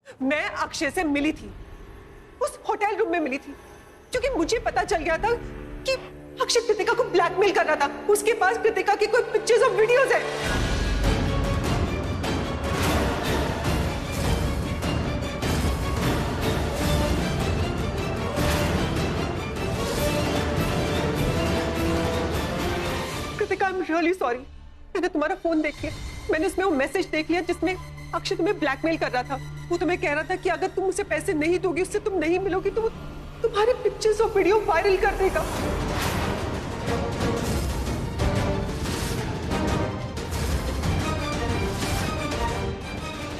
मैं अक्षय से मिली थी, उस होटल रूम में मिली थी, क्योंकि मुझे पता चल गया था कि अक्षय कृतिका को ब्लैकमेल कर रहा था। उसके पास कृतिका की कोई पिक्चर्स और वीडियोस है। Kritika, I am really sorry. मैंने तुम्हारा फोन देख लिया, मैंने उसमें वो मैसेज देख लिया जिसमें अक्षय तुम्हें ब्लैकमेल कर रहा था। वो तुम्हें कह रहा था कि अगर तुम उसे पैसे नहीं दोगी, उससे तुम नहीं मिलोगी, तो वो तुम्हारे पिक्चर्स और वीडियो वायरल कर देगा।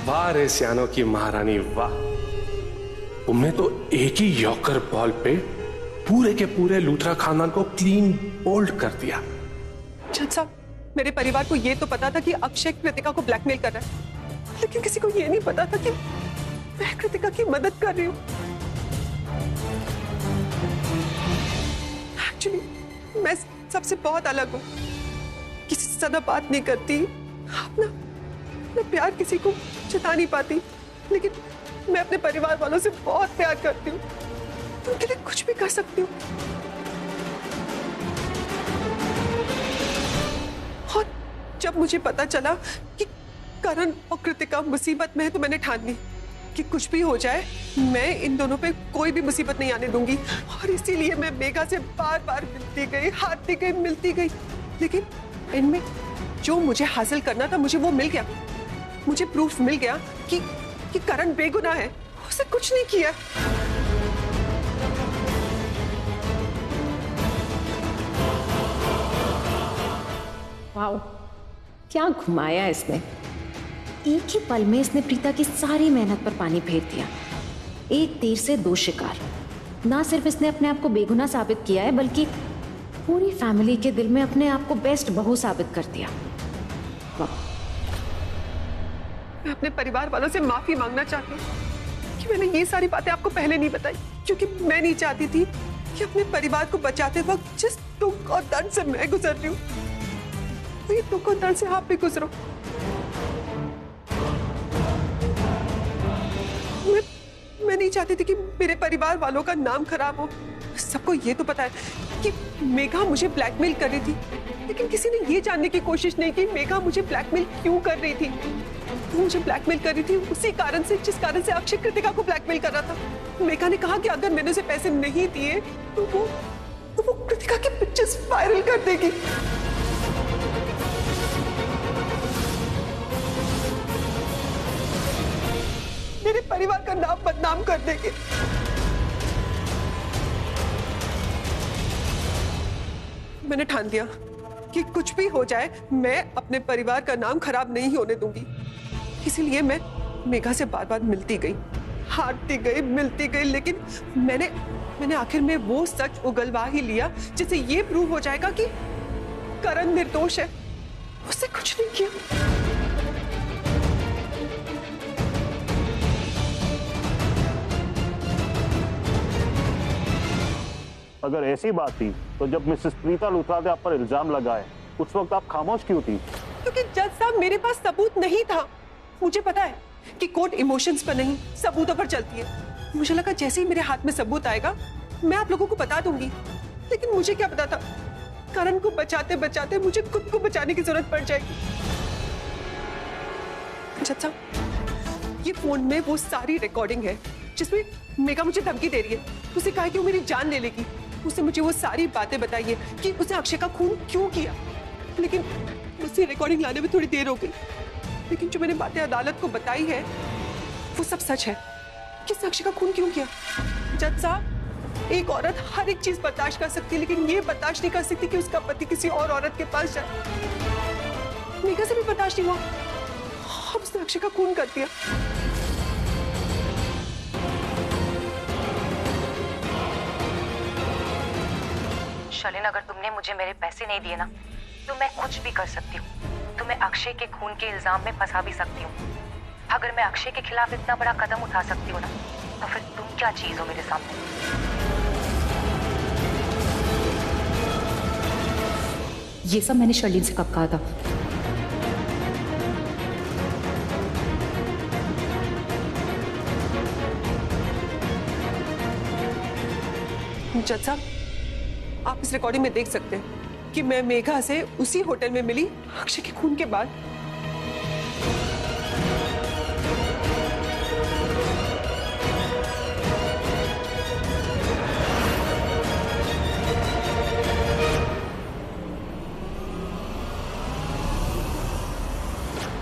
वाह रे सियानो की महारानी वाह, तुमने तो एक ही यॉर्कर बॉल पे पूरे के पूरे लूथरा खानदान को क्लीन बोल्ड कर दिया। जज साहब, मेरे परिवार को ये तो पता था कि अक्षय कृतिका को ब्लैकमेल कर रहा है, लेकिन किसी को ये नहीं पता था कि मैं कृतिका की मदद कर रही हूँ। एक्चुअली मैं सबसे बहुत अलग हूँ, किसी से ज्यादा बात नहीं करती, अपना प्यार किसी को जता नहीं पाती, लेकिन मैं अपने परिवार वालों से बहुत प्यार करती हूँ, उनके लिए कुछ भी कर सकती हूँ। और जब मुझे पता चला कि करण और कृतिका मुसीबत में है, तो मैंने ठान ली कि कुछ भी हो जाए, मैं इन दोनों पे कोई भी मुसीबत नहीं आने दूंगी। और इसीलिए मैं मेघा से बार बार मिलती गई, हारती गई, मिलती गई, लेकिन इनमें जो मुझे हासिल करना था, मुझे वो मिल गया। मुझे प्रूफ मिल गया कि करण बेगुनाह है, उसने कुछ नहीं किया। वाओ, क्या घुमाया इसने। एक ही पल में इसने प्रीता की सारी मेहनत पर पानी फेर दिया। एक तीर से दो शिकार। ना सिर्फ इसने अपने आप को बेगुनाह साबित किया है, बल्कि पूरी फैमिली के दिल में अपने आप को बेस्ट बहू साबित कर दिया। वाह। मैं अपने परिवार वालों से माफी मांगना चाहती हूँ कि मैंने ये सारी बातें आपको पहले नहीं बताई, क्योंकि मैं नहीं चाहती थी कि अपने परिवार को बचाते वक्त जिस दुख और दर्द से मैं गुजर रही हूँ, वही दुख और दर्द से आप भी गुजरो। मैं नहीं चाहती थी कि मेरे परिवार वालों का नाम खराब हो। सबको ये तो पता है कि मेघा मुझे ब्लैकमेल कर रही थी, लेकिन किसी ने ये जानने की कोशिश नहीं की मेघा मुझे ब्लैकमेल क्यों कर रही थी। वो मुझे ब्लैकमेल कर रही थी उसी कारण से जिस कारण से अक्षय कृतिका को ब्लैकमेल कर रहा था। मेघा ने कहा कि अगर मैंने उसे पैसे नहीं दिए तो वो कृतिका की पिक्चर्स वायरल कर देगी। मेरे परिवार का नाम बदनाम कर देगी। मैंने ठान दिया कि कुछ भी हो जाए, मैं अपने परिवार का नाम खराब नहीं होने दूंगी। इसीलिए मैं मेघा से बार बार मिलती गई, हारती गई, मिलती गई, लेकिन मैंने आखिर में वो सच उगलवा ही लिया जिससे ये प्रूव हो जाएगा कि करण निर्दोष है, उससे कुछ नहीं किया। अगर ऐसी बात थी तो जब मिसेस प्रीता लूथरा ने आप पर इल्जाम लगाए, उस वक्त आप खामोश क्यों थी? क्योंकि जज साहब, मेरे पास सबूत नहीं था। मुझे पता है कि कोर्ट इमोशंस पर नहीं, सबूतों पर चलती है। मुझे लगा जैसे ही मेरे हाथ में सबूत आएगा, मैं आप लोगों को बता दूंगी, लेकिन मुझे क्या पता था करण को बचाते बचाते मुझे खुद को बचाने की जरूरत पड़ जाएगी। जज साहब, ये फोन में वो सारी रिकॉर्डिंग है जिसमें मेघा मुझे धमकी दे रही है। उसे कहा कि वो मेरी जान ले लेगी। उसने मुझे वो सारी बातें बताई है कि उसने अक्षय का खून क्यों किया, लेकिन मुझसे रिकॉर्डिंग लाने में थोड़ी देर हो गई। लेकिन जो मैंने बातें अदालत को बताई है वो सब सच है कि उसने अक्षय का खून क्यों किया। जज साहब, एक औरत हर एक चीज बर्दाश्त कर सकती है, लेकिन ये बर्दाश्त नहीं कर सकती कि उसका पति किसी और औरत के पास जाए। मेघा से भी बर्दाश्त नहीं हुआ और उसने अक्षय का खून कर दिया। शलिन, अगर तुमने मुझे मेरे पैसे नहीं दिए ना, तो मैं कुछ भी कर सकती हूँ। तुम्हें अक्षय के खून के इल्जाम में फंसा भी सकती हूँ। अगर मैं अक्षय के खिलाफ इतना बड़ा कदम उठा सकती हूँ ना, तो फिर तुम क्या चीज हो मेरे सामने? ये सब मैंने शर्लिन से कब कहा था? जज साहब, आप इस रिकॉर्डिंग में देख सकते हैं कि मैं मेघा से उसी होटल में मिली अक्षय के खून के बाद।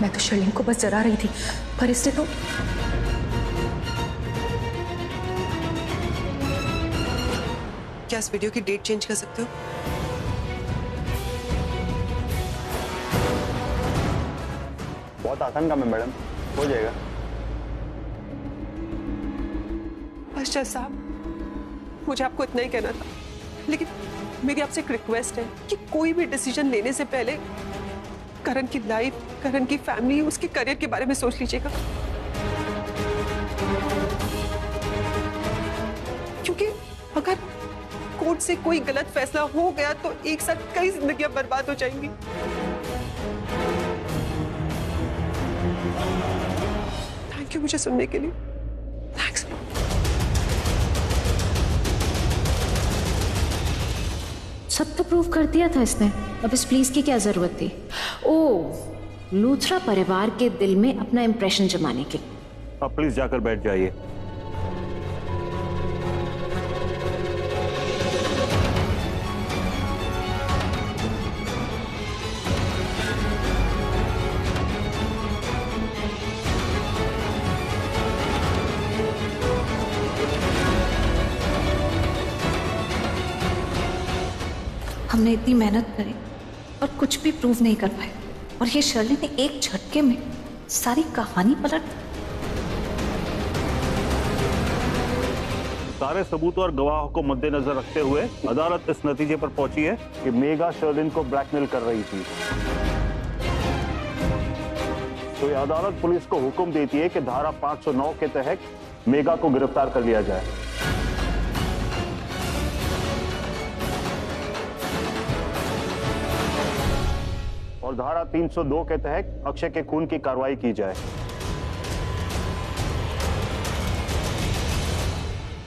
मैं तो शर्लिन को बस जरा रही थी, पर इसने तो क्या इस वीडियो की डेट चेंज कर सकते हो? बहुत आसान काम है मैडम, हो जाएगा। बस जज साहब, मुझे आपको इतना ही कहना था, लेकिन मेरी आपसे एक रिक्वेस्ट है कि कोई भी डिसीजन लेने से पहले करण की लाइफ, करण की फैमिली, उसके करियर के बारे में सोच लीजिएगा, क्योंकि अगर कोर्ट से कोई गलत फैसला हो गया तो एक साथ कई जिंदगियां बर्बाद हो जाएंगी। थैंक यू मुझे सुनने के लिए। थैंक्स। सब तो प्रूव कर दिया था इसने, अब इस प्लीज की क्या जरूरत थी? ओ, लूथरा परिवार के दिल में अपना इंप्रेशन जमाने के। अब प्लीज जाकर बैठ जाइए। हमने इतनी मेहनत करी और कुछ भी प्रूव नहीं कर पाए, और ये शर्लिन ने एक झटके में सारी कहानी पलट। सारे सबूत और गवाहों को मद्देनजर रखते हुए अदालत इस नतीजे पर पहुंची है कि मेघा शर्लिन को ब्लैकमेल कर रही थी। तो ये अदालत पुलिस को हुक्म देती है कि धारा 509 के तहत मेघा को गिरफ्तार कर लिया जाए। और धारा 302 के तहत अक्षय के खून की कार्रवाई की जाए।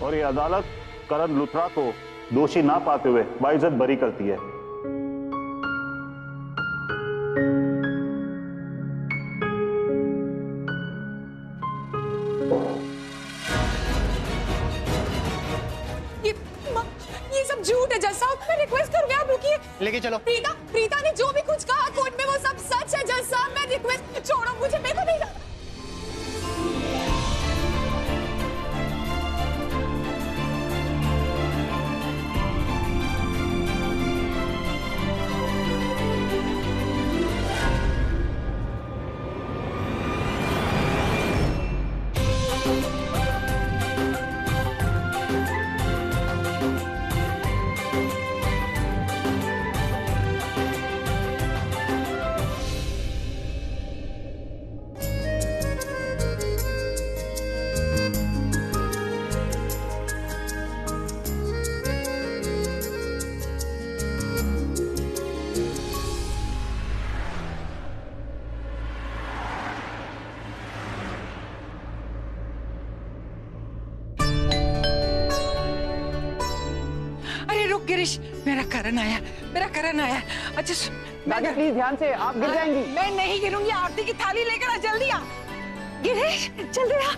और ये अदालत करण लूथरा को दोषी ना पाते हुए बाइज्जत बरी करती है। ये सब झूठ है जज साहब, मैं रिक्वेस्ट करूंगी आप रुकिए। लेके चलो। प्रीता ने जो भी कुछ कहा कोर्ट में वो सब सच है जज साहब, मैं रिक्वेस्ट, छोड़ो मुझे, मेरे को नहीं जाना। गिरीश, मेरा करण आया, मेरा करण आया। अच्छा दादी प्लीज ध्यान से, आप गिर जाएंगी। मैं नहीं गिरूंगी, आरती की थाली लेकर आ, जल्दी आ। गिरीश जल्दी आ।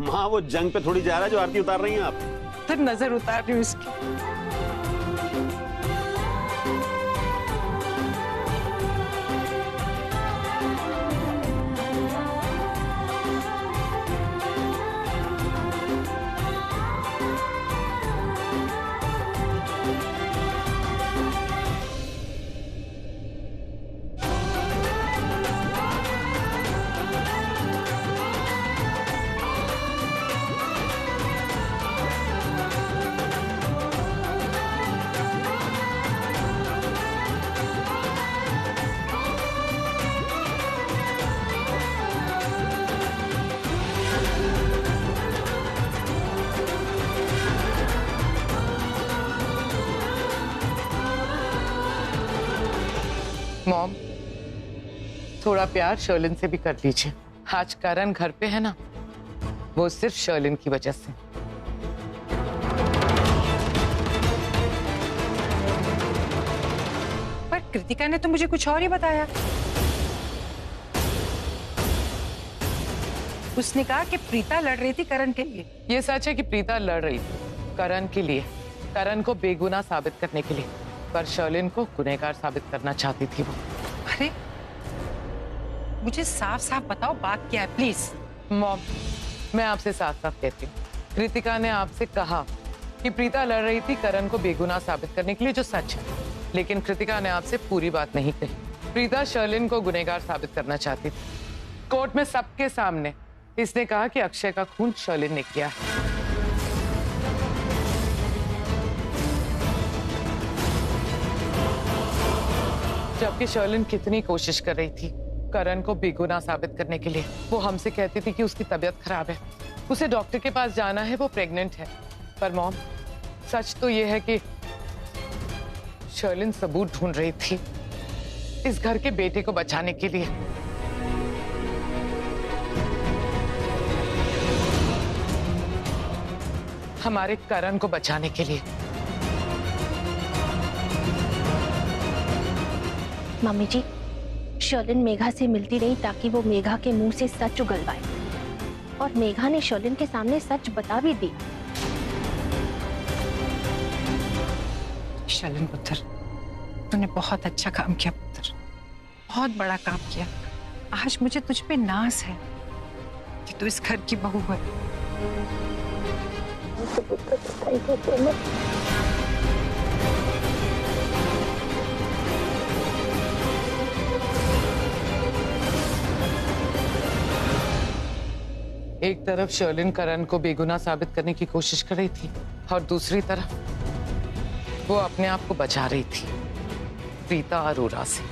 हाँ, वो जंग पे थोड़ी जा रहा है जो आरती उतार रही हैं आप। तो नजर उतार रही हूँ इसकी। मॉम, थोड़ा प्यार शर्लिन से भी कर लीजिए। आज करण घर पे है ना, वो सिर्फ शर्लिन की वजह से। पर कृतिका ने तो मुझे कुछ और ही बताया। उसने कहा कि प्रीता लड़ रही थी करण के लिए। ये सच है कि प्रीता लड़ रही थी करण के लिए, करण को बेगुनाह साबित करने के लिए, पर शर्लिन को गुनहगार साबित करना चाहती थी वो। अरे मुझे साफ साफ बताओ बात क्या है प्लीज। मॉम, मैं आपसे साफ साफ कहती हूँ, कृतिका ने आपसे कहा कि प्रीता लड़ रही थी करण को बेगुनाह साबित करने के लिए, जो सच है। लेकिन कृतिका ने आपसे पूरी बात नहीं कही। प्रीता शर्लिन को गुनहगार साबित करना चाहती थी। कोर्ट में सबके सामने इसने कहा कि अक्षय का खून शर्लिन ने किया है। जबकि शर्लिन कितनी कोशिश कर रही थी करण को बेगुनाह साबित करने के लिए। वो हमसे कहती थी कि उसकी तबीयत खराब है, उसे डॉक्टर के पास जाना है, वो प्रेग्नेंट है। पर मॉम, सच तो ये है कि शर्लिन सबूत ढूंढ रही थी इस घर के बेटे को बचाने के लिए। हमारे करण को बचाने के लिए। मम्मी जी, शर्लिन मेघा से मिलती रही ताकि वो मेघा के मुंह से सच उगलवाए, और मेघा ने शर्लिन के सामने सच बता भी दी। शर्लिन पुत्र, तूने बहुत अच्छा काम किया पुत्र, बहुत बड़ा काम किया। आज मुझे तुझ पे नाज है कि तू इस घर की बहू है। एक तरफ शर्लिन करण को बेगुनाह साबित करने की कोशिश कर रही थी, और दूसरी तरफ वो अपने आप को बचा रही थी प्रीता अरोरा से।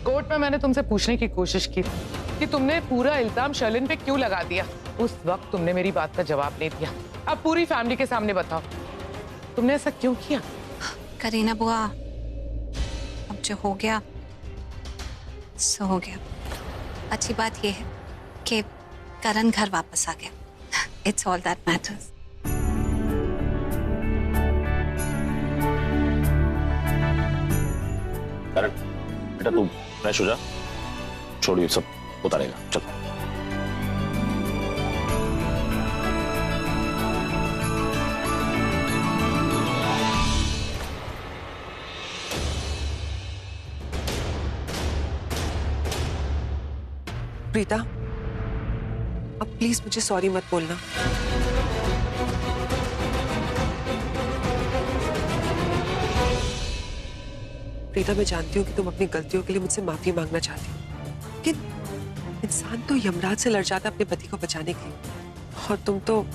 कोर्ट में मैंने तुमसे पूछने की कोशिश की कि तुमने पूरा इल्जाम शर्लिन पे क्यों लगा दिया। उस वक्त तुमने मेरी बात का जवाब नहीं दिया। अब पूरी फैमिली के सामने बताओ, तुमने ऐसा क्यों किया? करीना बुआ, अब जो हो गया सो हो गया। अच्छी बात यह है कि करण घर वापस आ गया। It's all that matters. Karan बेटा, तू फ्रेश हो जा, छोड़िए सब उतारेगा। चल प्रीता, अब प्लीज मुझे सॉरी मत बोलना। प्रीता, मैं जानती हूँ कि तुम अपनी गलतियों के लिए मुझसे माफी मांगना चाहती हो, लेकिन इंसान तो यमराज से लड़ जाता अपने पति को बचाने के लिए, और तुम तो,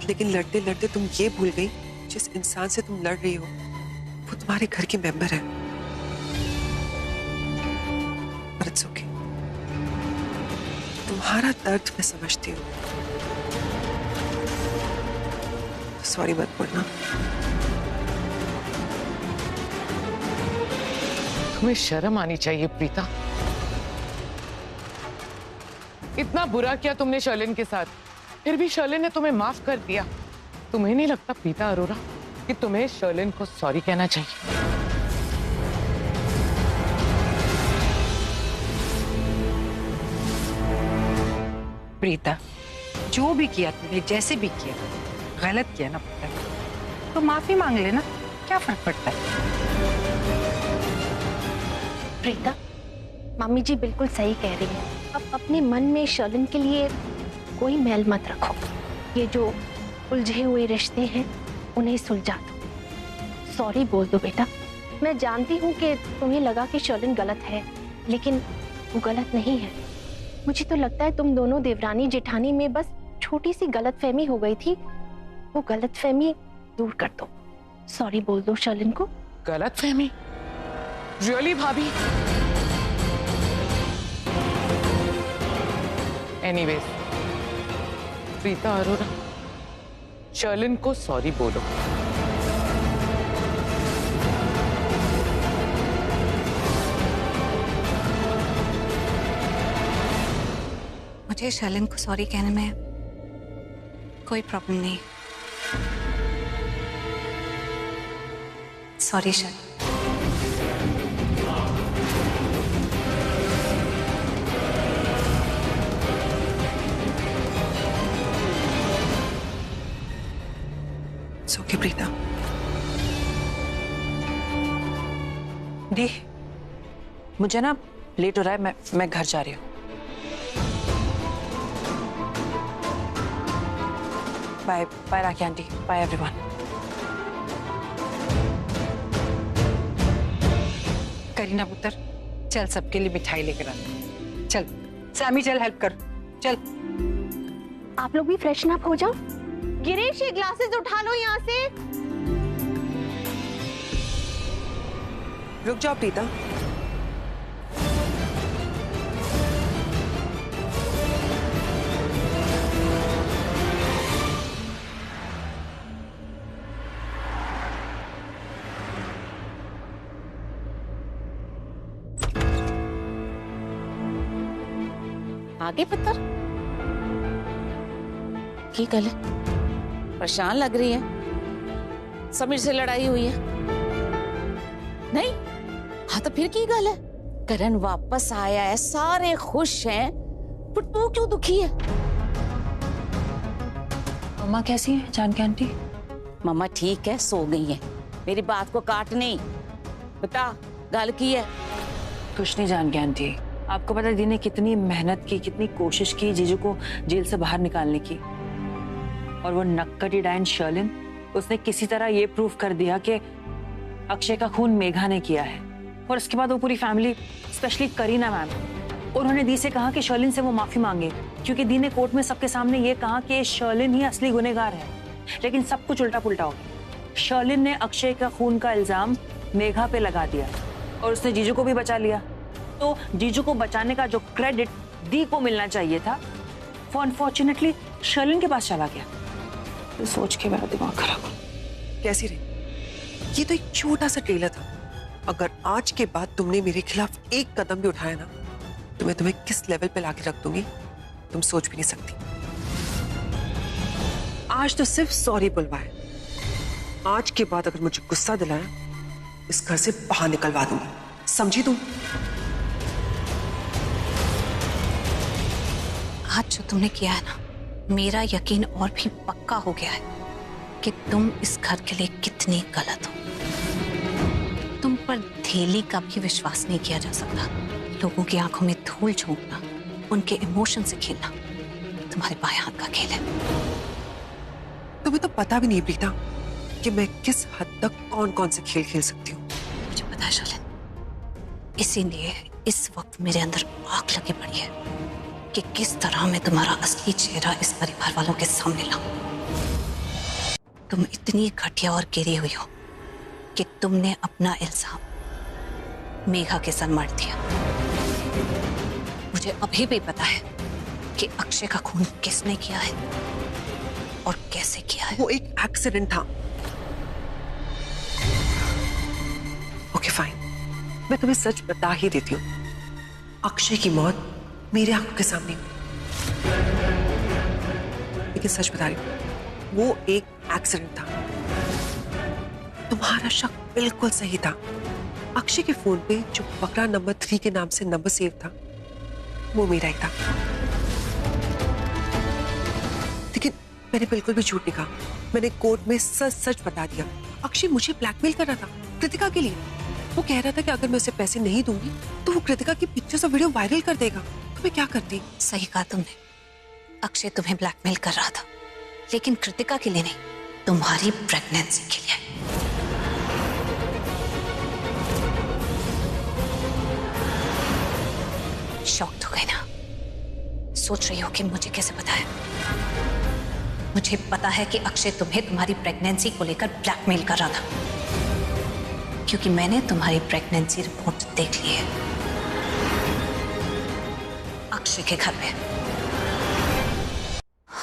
लेकिन लड़ते लड़ते तुम ये भूल गई जिस इंसान से तुम लड़ रही हो वो तुम्हारे घर के मेंबर है। पर इट्स ओके, तुम्हारा दर्द मैं समझती हूँ, सॉरी मत बोलना। तुम्हें शर्म आनी चाहिए प्रीता। इतना बुरा किया तुमने शर्लिन के साथ, फिर भी शर्लिन ने तुम्हें माफ कर दिया। तुम्हें नहीं लगता प्रीता अरोरा कि तुम्हें शर्लिन को सॉरी कहना चाहिए? प्रीता, जो भी किया तुमने, जैसे भी किया, गलत किया ना पुत्र, तो माफी मांग लेना, क्या फर्क पड़ता है। प्रीता, मम्मी जी बिल्कुल सही कह रही है। अब अपने मन में शर्लिन के लिए कोई मैल मत रखो। ये जो उलझे हुए रिश्ते हैं उन्हें सुलझा दो। सॉरी बोल दो बेटा। मैं जानती हूँ कि तुम्हें लगा कि शर्लिन गलत है, लेकिन वो गलत नहीं है। मुझे तो लगता है तुम दोनों देवरानी जेठानी में बस छोटी सी गलतफहमी हो गई थी। वो गलतफहमी दूर कर दो। सॉरी बोल दो शर्लिन को। गलतफहमी? रियली भाभी? एनीवेज, प्रीता अरोरा, शर्लिन को सॉरी बोलो। मुझे शर्लिन को सॉरी कहने में कोई प्रॉब्लम नहीं। सॉरी शर्लिन। ओके प्रीता। दी, मुझे ना लेट हो रहा है, मैं घर जा रही हूँ। बाय बाय राखी आंटी, बाय एवरीवन। करीना पुत्र, चल सबके लिए मिठाई लेकर आ। चल सैमी, चल हेल्प कर, चल। आप लोग भी फ्रेशन अप हो जाओ। गिरीश, ये ग्लासेस उठा लो यहाँ से। रुक जाओ प्रीता। आगे पुत्र, की गल है? परेशान लग रही है। समीर से लड़ाई हुई है? नहीं? हाँ तो फिर की गल है? करण वापस आया है, सारे खुश हैं, पर तू क्यों दुखी है? मम्मा कैसी है जानकी आंटी? मम्मा ठीक है, सो गई है। मेरी बात को काट नहीं, बता गल की है। कुछ नहीं जानकी आंटी, आपको पता है दी ने कितनी मेहनत की, कितनी कोशिश की जीजू को जेल से बाहर निकालने की, और वो नक्कटी डायन शर्लिन, उसने किसी तरह ये प्रूव कर दिया कि अक्षय का खून मेघा ने किया है। और उसके बाद वो पूरी फैमिली, स्पेशली करीना मैम, उन्होंने दी से कहा कि शर्लिन से वो माफी मांगे, क्योंकि दी ने कोर्ट में सबके सामने ये कहा कि शर्लिन ही असली गुनहगार है। लेकिन सब कुछ उल्टा पुल्टा हो गया। शर्लिन ने अक्षय का खून का इल्जाम मेघा पे लगा दिया और उसने जीजू को भी बचा लिया। तो जीजू को बचाने का जो क्रेडिट दी को मिलना चाहिए था, वो अनफॉर्चुनेटली शर्लिन के पास चला गया। तो सोच के मेरा दिमाग खराब हो। कैसी रही? ये तो एक छोटा सा ट्रेलर था। अगर आज के बाद तुमने मेरे खिलाफ एक कदम भी उठाया ना, तो मैं तुम्हें किस लेवल पे लाके रख दूंगी तुम सोच भी नहीं सकती। आज तो सिर्फ सॉरी बुलवाया, आज के बाद अगर मुझे गुस्सा दिलाया, इस घर से बाहर निकलवा दूंगी, समझी तुम? आज जो तुमने किया है ना, मेरा यकीन और भी पक्का हो गया है कि तुम इस घर के लिए कितनी गलत हो। तुम पर धेली का भी विश्वास नहीं किया जा सकता। लोगों की आंखों में धूल झोंकना, उनके इमोशन से खेलना तुम्हारे बाएं हाथ का खेल है। तुम्हें तो पता भी नहीं प्रीता कि मैं किस हद तक कौन कौन से खेल खेल सकती हूँ। मुझे पता है शर्लिन, इसीलिए इस वक्त मेरे अंदर आग लगी पड़ी है कि किस तरह मैं तुम्हारा असली चेहरा इस परिवार वालों के सामने लाऊं। तुम इतनी घटिया और गिरी हुई हो कि तुमने अपना इल्जाम मेघा के सर मार दिया। मुझे अभी भी पता है कि अक्षय का खून किसने किया है और कैसे किया है। वो एक एक्सीडेंट था। ओके फाइन, मैं तुम्हें सच बता ही देती हूँ। अक्षय की मौत मेरे आंखों के सामने हुई, लेकिन सच बता रही हूँ, वो एक एक्सीडेंट था। तुम्हारा शक बिल्कुल सही था। अक्षय के फोन पे जो बकरा नंबर 3 के नाम से नंबर सेव था, वो मेरा ही था। लेकिन मैंने बिल्कुल भी झूठ नहीं कहा। मैंने कोर्ट में सच सच बता दिया। अक्षय मुझे ब्लैकमेल कर रहा था कृतिका के लिए। वो कह रहा था कि अगर मैं उसे पैसे नहीं दूंगी तो वो कृतिका की पिक्चर्स और वीडियो वायरल कर देगा। तो मैं क्या करती? सही कहा तुमने, अक्षय तुम्हें ब्लैकमेल कर रहा था, लेकिन कृतिका के लिए नहीं, तुम्हारी प्रेगनेंसी के लिए। शॉक्ड हो गई ना? सोच रही हो कि मुझे कैसे पता है? मुझे पता है कि अक्षय तुम्हें तुम्हारी प्रेगनेंसी को लेकर ब्लैकमेल कर रहा था, क्योंकि मैंने तुम्हारी प्रेगनेंसी रिपोर्ट देख ली है अक्षय के घर में।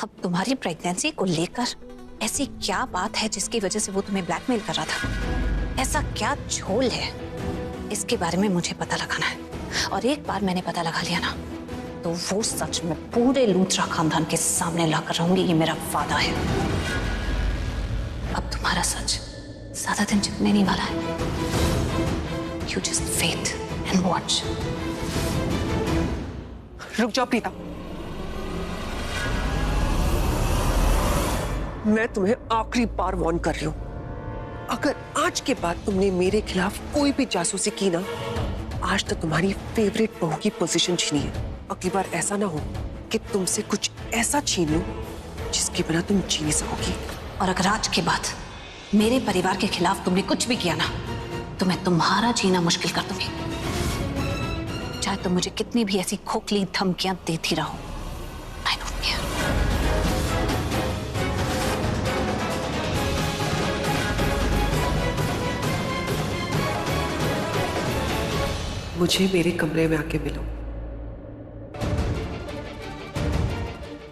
अब तुम्हारी प्रेगनेंसी को लेकर ऐसी क्या बात है जिसकी वजह से वो तुम्हें ब्लैकमेल कर रहा था? ऐसा क्या झोल है, इसके बारे में मुझे पता लगाना है। और एक बार मैंने पता लगा लिया ना, तो वो सच में पूरे लूथरा खानदान के सामने लाकर रहूंगी, ये मेरा वादा है। अब तुम्हारा सच ज्यादा दिन छिपने नहीं वाला है। You just wait and watch. रुक जाओ प्रीता, मैं तुम्हें आखिरी बार वार्न कर रही हूं। अगर आज के बाद तुमने मेरे खिलाफ कोई भी जासूसी की ना, आज तो तुम्हारी फेवरेट बहू की पोजीशन छीनी है। अगली बार ऐसा ना हो कि तुमसे कुछ ऐसा छीन लूं जिसके बिना तुम जी नहीं सकोगी। और अगर आज के बाद मेरे परिवार के खिलाफ तुमने कुछ भी किया ना, तो मैं तुम्हारा जीना मुश्किल कर दूंगी। चाहे तुम मुझे कितनी भी ऐसी खोखली धमकियां देती रहो। I don't care. मुझे मेरे कमरे में आके मिलो।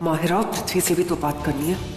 माहिरा और पृथ्वी से भी तो बात करनी है।